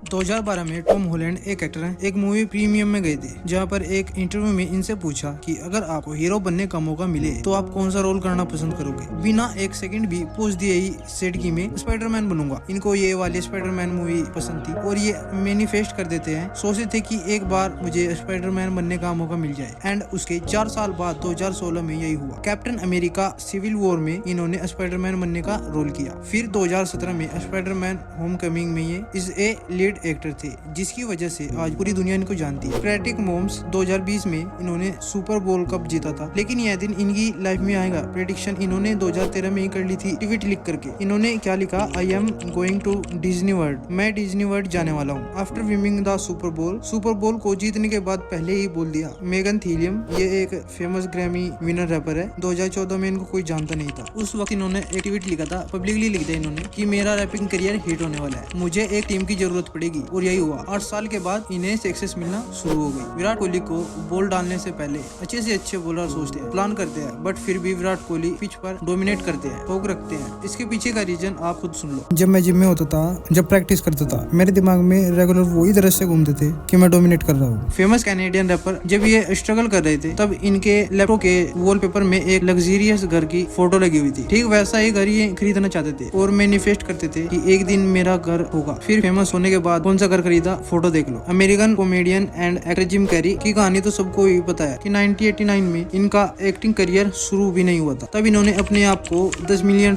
2012 में Tom Holland एक actor हैं, एक मूवी प्रीमियम में गए थे, जहां पर एक इंटरव्यू में इनसे पूछा कि अगर आपको हीरो बनने का मौका मिले तो आप कौन सा रोल करना पसंद करोगे। बिना एक सेकंड भी पूछ दिए ही सेड की मैं स्पाइडरमैन बनूंगा। इनको ये वाली स्पाइडरमैन मूवी पसंद थी और ये मैनिफेस्ट कर देते हैं, सोचते थे कि एक बार मुझे स्पाइडरमैन बनने का मौका मिल जाए। एंड उसके 4 साल बाद 2016 में यही हुआ। कैप्टन अमेरिका सिविल वॉर में इन्होंने स्पाइडरमैन बनने का रोल किया। फिर 2017 में स्पाइडरमैन होमकमिंग में ये इज ए लीड एक्टर थे, जिसकी वजह से आज पूरी दुनिया इनको जानती है। पैट्रिक महोम्स 2020 में इन्होंने सुपर बोल कप जीता था, लेकिन यह दिन इनकी लाइफ में आएगा। प्रेडिक्शन इन्होंने 2013 में ही कर ली थी ट्वीट लिख करके। इन्होंने क्या लिखा, I am going to Disney World, मैं डिज्नी वर्ल्ड जाने वाला हूँ। आफ्टर विनिंग द सुपर बोल को जीतने के बाद पहले ही बोल दिया। मेगन थीलियम ये एक फेमस ग्रैमी विनर रैपर है। 2014 में इनको कोई जानता नहीं था। उस वक्त इन्होंने एक ट्वीट लिखा था, पब्लिकली लिख दिया इन्होंने कि मेरा रैपिंग करियर हिट होने वाला है, मुझे एक टीम की जरूरत पड़ेगी। और यही हुआ। 8 साल के बाद इन्हें सक्सेस मिलना शुरू हो गई। विराट कोहली को बॉल डालने से पहले अच्छे से अच्छे बॉलर सोचते हैं, प्लान करते हैं, बट फिर भी विराट कोहली पिच पर डोमिनेट करते हैं, ठोक रखते हैं। इसके पीछे का रीजन आप खुद सुन लो। जब मैं जिम में होता था, जब प्रैक्टिस करता था, मेरे दिमाग में रेगुलर वही दृश्य घूमते थे कि मैं डोमिनेट कर रहा हूँ। फेमस कैनेडियन रैपर जब ये स्ट्रगल कर रहे थे, तब इनके लैपटॉप के वॉलपेपर में एक लग्जरियस घर की फोटो लगी हुई थी। ठीक वैसा ही घर ये खरीदना चाहते थे और मैनिफेस्ट करते थे कि एक दिन मेरा घर होगा। फिर फेमस होने के बाद कौन सा घर खरीदा, फोटो देख लो। American comedian and actor Jim Carrey की कहानी तो सबको ही पता है कि 1989 में इनका एक्टिंग करियर शुरू भी नहीं हुआ था। तब इन्होंने अपने आप को $10 मिलियन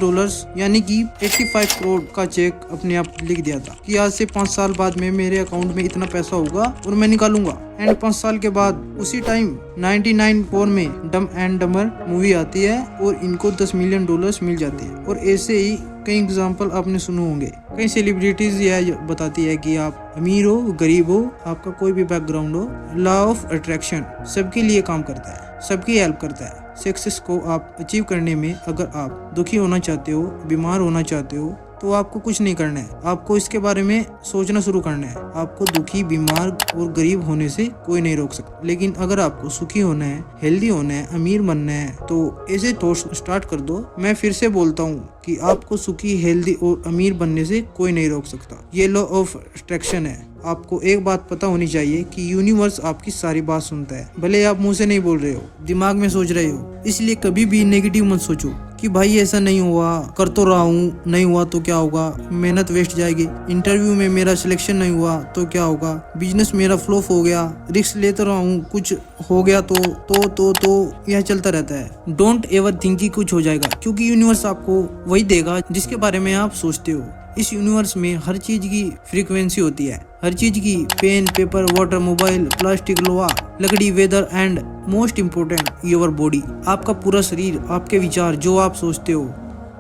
यानी कि 85 करोड़ का चेक अपने आप लिख दिया था कि आज से 5 साल बाद में मेरे अकाउंट में इतना पैसा होगा और मैं निकालूंगा। एंड 5 साल के बाद उसी टाइम 1994 में डम एंड डमर मूवी आती है और इनको $10 मिलियन मिल जाते हैं। और ऐसे ही कई एग्जाम्पल आपने सुने होंगे। कई सेलिब्रिटीज यह बताती है कि आप अमीर हो, गरीब हो, आपका कोई भी बैकग्राउंड हो, लॉ ऑफ अट्रैक्शन सबके लिए काम करता है, सबकी हेल्प करता है। सक्सेस को आप अचीव करने में अगर आप दुखी होना चाहते हो, बीमार होना चाहते हो, तो आपको कुछ नहीं करना है, आपको इसके बारे में सोचना शुरू करना है। आपको दुखी, बीमार और गरीब होने से कोई नहीं रोक सकता। लेकिन अगर आपको सुखी होना है, हेल्दी होना है, अमीर बनना है, तो ऐसे थॉट्स स्टार्ट कर दो। मैं फिर से बोलता हूँ कि आपको सुखी, हेल्दी और अमीर बनने से कोई नहीं रोक सकता। ये लॉ ऑफ अट्रैक्शन है। आपको एक बात पता होनी चाहिए कि यूनिवर्स आपकी सारी बात सुनता है, भले आप मुंह से नहीं बोल रहे हो, दिमाग में सोच रहे हो। इसलिए कभी भी नेगेटिव मत सोचो कि भाई ऐसा नहीं हुआ, कर तो रहा हूँ, नहीं हुआ तो क्या होगा, मेहनत वेस्ट जाएगी, इंटरव्यू में मेरा सिलेक्शन नहीं हुआ तो क्या होगा, बिजनेस मेरा फ्लॉप हो गया, रिस्क लेते रहा हूँ, कुछ हो गया तो यह चलता रहता है। डोंट एवर थिंक कि कुछ हो जाएगा, क्योंकि यूनिवर्स आपको वही देगा जिसके बारे में आप सोचते हो। इस यूनिवर्स में हर चीज की फ्रीक्वेंसी होती है, हर चीज की, pen, paper, water, mobile, plastic, लोहा, लकड़ी, weather and most important your body. आपका पूरा शरीर, आपके विचार, जो आप सोचते हो,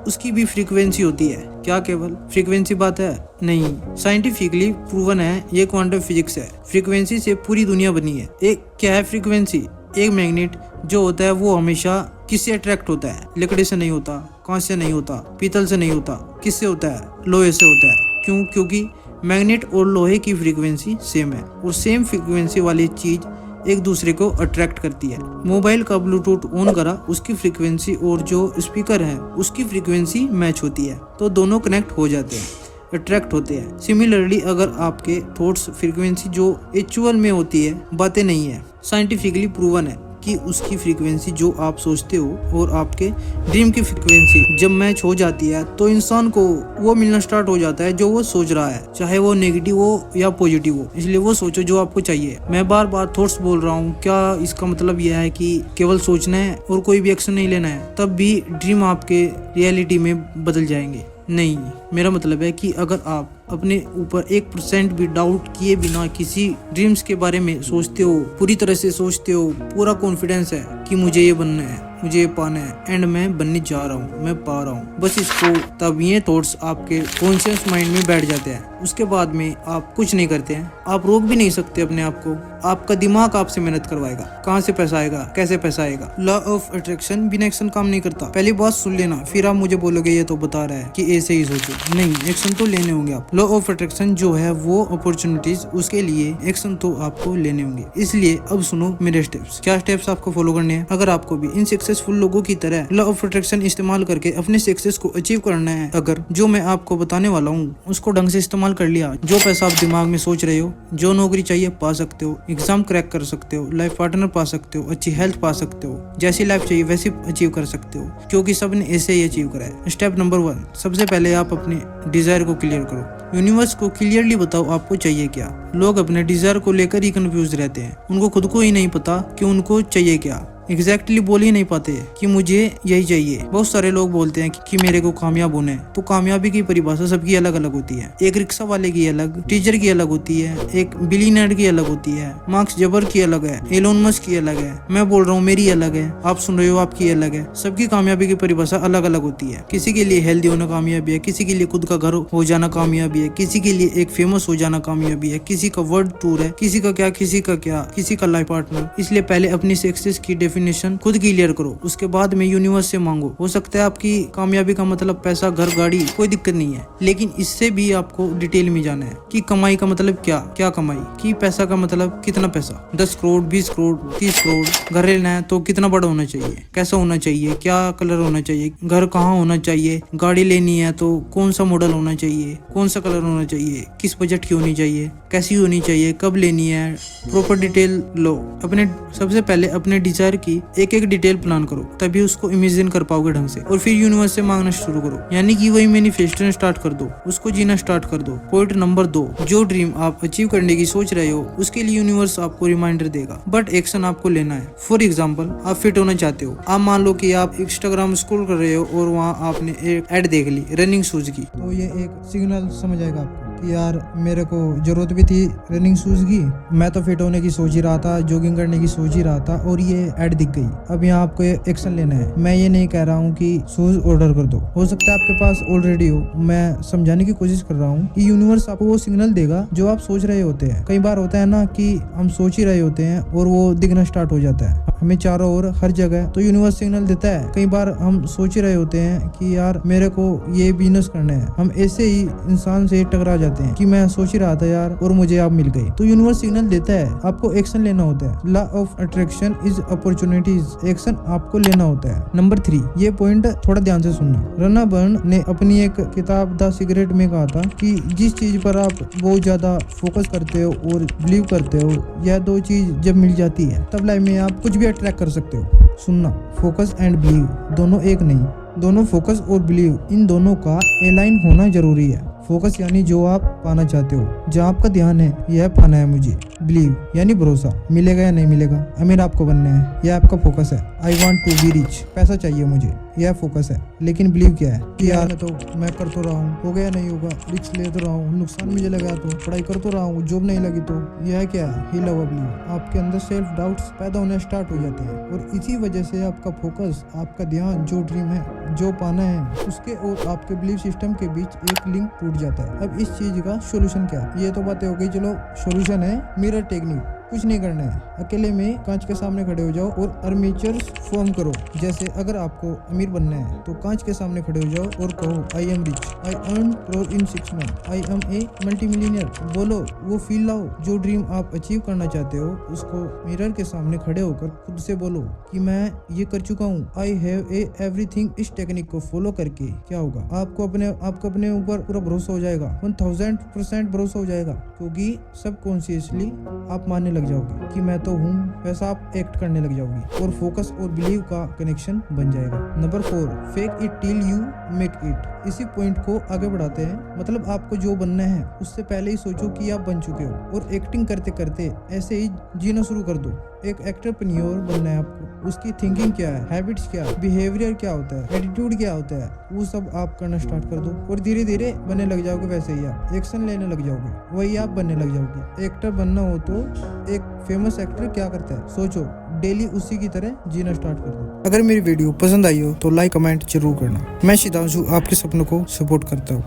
उसकी भी फ्रीक्वेंसी होती है। क्या केवल फ्रीक्वेंसी बात है? नहीं, साइंटिफिकली प्रूवन है, ये क्वांटम फिजिक्स है। फ्रीक्वेंसी से पूरी दुनिया बनी है। एक क्या है फ्रीक्वेंसी? एक मैग्नेट जो होता है वो हमेशा किससे अट्रैक्ट होता है? लकड़ी से नहीं होता, कांच से नहीं होता, पीतल से नहीं होता, किससे होता है? लोहे से होता है। क्यों? क्योंकि मैग्नेट और लोहे की फ्रीक्वेंसी सेम है और सेम फ्रीक्वेंसी वाली चीज एक दूसरे को अट्रैक्ट करती है। मोबाइल का ब्लूटूथ ऑन करा, उसकी फ्रीक्वेंसी और जो स्पीकर है उसकी फ्रीक्वेंसी मैच होती है, तो दोनों कनेक्ट हो जाते हैं, अट्रैक्ट होते हैं। सिमिलरली अगर आपके थॉट्स फ्रीक्वेंसी जो एक्चुअल में होती है, बातें नहीं है, साइंटिफिकली प्रूवन है कि उसकी फ्रीक्वेंसी जो आप सोचते हो और आपके ड्रीम की फ्रीक्वेंसी जब मैच हो जाती है, तो इंसान को वो मिलना स्टार्ट हो जाता है जो वो सोच रहा है, चाहे वो नेगेटिव हो या पॉजिटिव हो। इसलिए वो सोचो जो आपको चाहिए। मैं बार बार थॉट्स बोल रहा हूँ, क्या इसका मतलब यह है कि केवल सोचना है और कोई भी एक्शन नहीं लेना है, तब भी ड्रीम आपके रियलिटी में बदल जाएंगे? नहीं, मेरा मतलब है कि अगर आप अपने ऊपर 1% भी डाउट किए बिना किसी ड्रीम्स के बारे में सोचते हो, पूरी तरह से सोचते हो, पूरा कॉन्फिडेंस है कि मुझे ये बनना है, मुझे ये पाना है एंड मैं बनने जा रहा हूँ, मैं पा रहा हूँ, बस इसको, तब ये थॉट्स आपके कॉन्शियस माइंड में बैठ जाते हैं। उसके बाद में आप कुछ नहीं करते हैं, आप रोक भी नहीं सकते अपने आप को। आपका दिमाग आपसे मेहनत करवाएगा, कहाँ से पैसा आएगा, कैसे पैसा आएगा। लॉ ऑफ अट्रैक्शन बिना एक्शन काम नहीं करता। पहली बात सुन लेना, फिर आप मुझे बोलोगे ये तो बता रहा है कि ऐसे ही सोचो। नहीं, एक्शन तो लेने होंगे आप। लॉ ऑफ अट्रैक्शन जो है वो अपॉर्चुनिटीज, उसके लिए एक्शन तो आपको लेने होंगे। इसलिए अब सुनो मेरे स्टेप्स। क्या स्टेप्स आपको फॉलो करने हैं? हैं, अगर आपको भी इन सक्सेसफुल लोगों की तरह लॉ ऑफ अट्रैक्शन इस्तेमाल करके अपने सक्सेस को अचीव करना है, अगर जो मैं आपको बताने वाला हूँ उसको ढंग से इस्तेमाल कर लिया, जो पैसा आप दिमाग में सोच रहे हो, जो नौकरी चाहिए पा सकते हो, एग्जाम क्रैक कर सकते हो, लाइफ पार्टनर पा सकते हो, अच्छी हेल्थ पा सकते हो, जैसी लाइफ चाहिए वैसी अचीव कर सकते हो, क्योंकि सबने ऐसे ही अचीव करा है। स्टेप नंबर 1, सबसे पहले आप अपने डिजायर को क्लियर करो। यूनिवर्स को क्लियरली बताओ आपको चाहिए क्या। लोग अपने डिजायर को लेकर ही कंफ्यूज रहते हैं, उनको खुद को ही नहीं पता कि उनको चाहिए क्या, एग्जैक्टली बोल ही नहीं पाते कि मुझे यही चाहिए। बहुत सारे लोग बोलते हैं कि मेरे को कामयाब होना है, तो कामयाबी की परिभाषा सबकी अलग अलग होती है। एक रिक्शा वाले की अलग, टीचर की अलग होती है, एक बिलियनर की अलग होती है, मार्क जबर की अलग है, एलोन मस्क की अलग है, मैं बोल रहा हूँ मेरी अलग है, आप सुन रहे हो आपकी अलग है। सबकी कामयाबी की परिभाषा अलग अलग होती है। किसी के लिए हेल्दी होना कामयाबी है, किसी के लिए खुद का घर हो जाना कामयाबी है, किसी के लिए एक फेमस हो जाना कामयाबी है, किसी का वर्ल्ड टूर है, किसी का क्या, किसी का लाइफ पार्टनर। इसलिए पहले अपनी सक्सेस की डेफिनेशन खुद क्लियर करो, उसके बाद में यूनिवर्स से मांगो। हो सकता है आपकी कामयाबी का मतलब पैसा, घर, गाड़ी, कोई दिक्कत नहीं है, लेकिन इससे भी आपको डिटेल में जाना है कि कमाई का मतलब क्या कमाई, कि पैसा का मतलब कितना पैसा, 10 करोड़, 20 करोड़, 30 करोड़। घर लेना है तो कितना बड़ा होना चाहिए, कैसा होना चाहिए, क्या कलर होना चाहिए, घर कहाँ होना चाहिए, गाड़ी लेनी है तो कौन सा मॉडल होना चाहिए, कौन सा कलर होना चाहिए, किस बजट की होनी चाहिए, कैसी होनी चाहिए, कब लेनी है, प्रॉपर डिटेल लो। सबसे पहले अपने डिजायर की एक डिटेल प्लान करो, तभी उसको इमेजिन कर पाओगे ढंग से, और फिर यूनिवर्स से मांगना शुरू करो, यानी कि वही मैनिफेस्टेशन स्टार्ट कर दो, उसको जीना स्टार्ट कर दो। पॉइंट नंबर 2, जो ड्रीम आप अचीव करने की सोच रहे हो उसके लिए यूनिवर्स आपको रिमाइंडर देगा, बट एक्शन आपको लेना है। फॉर एग्जाम्पल, आप फिट होना चाहते हो, आप मान लो कि आप इंस्टाग्राम स्क्रॉल कर रहे हो और वहाँ आपने एक एड देख ली रनिंग शूज की, तो ये एक सिग्नल समझ आएगा आपको कि यार मेरे को जरूरत भी थी रनिंग शूज की, मैं तो फिट होने की सोच ही रहा था, जॉगिंग करने की सोच ही रहा था, और ये ऐड दिख गई। अब यहाँ आपको एक्शन लेना है। मैं ये नहीं कह रहा हूँ कि शूज ऑर्डर कर दो, हो सकता है आपके पास ऑलरेडी हो। मैं समझाने की कोशिश कर रहा हूँ कि यूनिवर्स आपको वो सिग्नल देगा जो आप सोच रहे होते हैं। कई बार होता है ना कि हम सोच ही रहे होते हैं और वो दिखना स्टार्ट हो जाता है हमें चारों ओर, हर जगह, तो यूनिवर्स सिग्नल देता है। कई बार हम सोच ही रहे होते हैं कि यार मेरे को ये बिजनेस करना है, हम ऐसे ही इंसान से टकरा जाते हैं कि मैं सोच ही रहा था यार और मुझे आप मिल गई। तो यूनिवर्स सिग्नल देता है, आपको एक्शन लेना होता है। Law of attraction is opportunities, action आपको लेना होता है। नंबर 3, ये पॉइंट थोड़ा ध्यान से सुनना। रना बर्न ने अपनी एक किताब द सीक्रेट में कहा था कि जिस चीज पर आप बहुत ज्यादा फोकस करते हो और बिलीव करते हो, यह 2 चीज जब मिल जाती है तब लाइफ में आप कुछ भी अट्रैक्ट कर सकते हो। सुनना, फोकस एंड बिलीव दोनों एक नहीं, दोनों फोकस और बिलीव, इन दोनों का अलाइन होना जरूरी है। फोकस यानी जो आप पाना चाहते हो, जहाँ आपका ध्यान है यह पाना है मुझे। बिलीव यानी भरोसा, मिलेगा या नहीं मिलेगा, अमीर आपको बनना है, यह आपका फोकस है। I want to be rich, पैसा चाहिए मुझे, यह फोकस है। लेकिन बिलीव क्या है कि यार मैं कर तो रहा हूँ, हो गया नहीं होगा, रिस्क ले तो रहा हूँ, नुकसान मुझे लगा तो, पढ़ाई कर तो रहा हूँ, जॉब नहीं लगी तो, यह क्या है, ही लव बिलीव। आपके अंदर सेल्फ डाउट्स पैदा होने स्टार्ट हो जाते हैं, और इसी वजह से आपका फोकस, आपका ध्यान, जो ड्रीम है, जो पाना है, उसके और आपके बिलीव सिस्टम के बीच एक लिंक टूट जाता है। अब इस चीज का सोल्यूशन क्या है? ये तो बातें हो गई, चलो सोल्यूशन है मिरर टेक्निक। कुछ नहीं करना है, अकेले में कांच के सामने खड़े हो जाओ और आर्मेचर फॉर्म करो। जैसे अगर आपको अमीर बनना है तो कांच के सामने खड़े हो जाओ और कहो I am rich, I earn crore in 6 month, I am a multi millionaire. बोलो, वो फील लाओ। जो ड्रीम आप अचीव करना चाहते हो उसको मिरर के सामने खड़े होकर खुद से बोलो कि मैं ये कर चुका हूँ, आई हैव ए एवरीथिंग। इस टेक्निक को फॉलो करके क्या होगा, आपको अपने ऊपर पूरा भरोसा हो जाएगा, 1000% भरोसा हो जाएगा, क्योंकि सबकॉन्शियसली आप मानने लग जाओगे कि मैं तो हूँ, वैसा आप एक्ट करने लग जाओगे और फोकस और बिलीव का कनेक्शन बन जाएगा। Number 4, fake it till you make it. इसी पॉइंट को आगे बढ़ाते हैं। मतलब आपको जो बनना है उससे पहले ही सोचो कि आप बन चुके हो, और एक्टिंग करते करते ऐसे ही जीना शुरू कर दो। एक एंटरप्रेन्योर बनना है आपको, उसकी थिंकिंग क्या है, हैबिट्स क्या है, बिहेवियर क्या होता है, एटीट्यूड क्या होता है, वो सब आप करना स्टार्ट कर दो और धीरे धीरे बनने लग जाओगे। वैसे ही आप एक्शन लेने लग जाओगे, वही आप बनने लग जाओगे। एक्टर बनना हो तो एक फेमस एक्टर क्या करता है, सोचो, डेली उसी की तरह जीना स्टार्ट कर दो। अगर मेरी वीडियो पसंद आई हो तो लाइक कमेंट जरूर करना। मैं शिदांशु आपके सपनों को सपोर्ट करता हूँ।